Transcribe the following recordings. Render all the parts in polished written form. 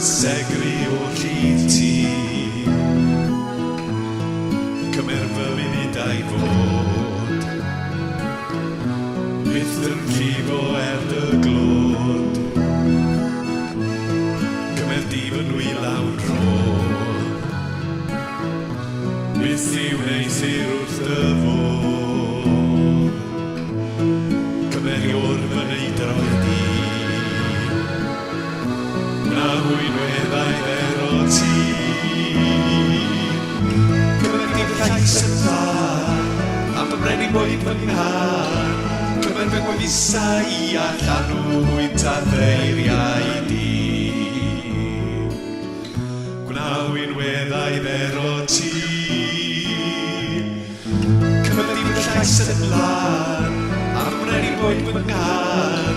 segri o'r llyd ti. Cymer fy munudau fod byth yn llifo dy glod. Cymer dif yn wylawn ro byth i'w neisir wrth dy fod. Cymer yw'r fy neidroi di na hwynweddau ddero ti. Cymer dim llais yn dda am fy mren i bwyd fy nghar. Cymer fy gwefusau i allan wynt a ddeiriau di. Gwna hwynweddau ddero ti. Cymer dim llais yn blan am fy mren i bwyd fy nghar.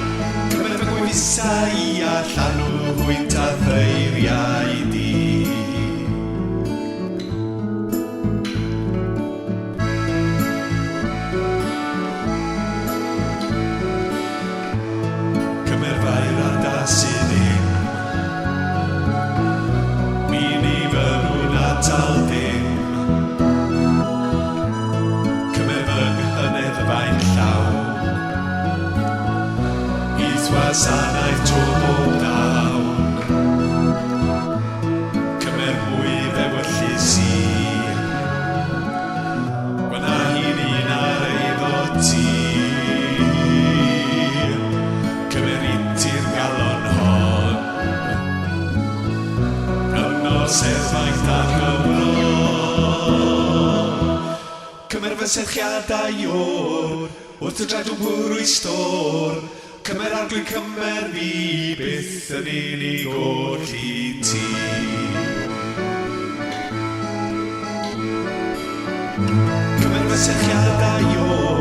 Cymer fy gwefusau i allan wynt a ddeiriau di. Cymer fair a dasu ddim mi ni fy nhw'n atal dim. Cymer fy nghyneddfa'n llawn i ddwasanaeth tro bob dawn. Cymer mwy fewyllus i gwna hi'n un ar eiddo ti. Cymer unti'r galon hon yno serfaith a Gymro. Cymer fy serchiadau o'r wrth y dradw bwrw i stor. Cymer arglwydd cymer fi byth yn unig o'r llyd ti. Cymer fy serchiadau o'r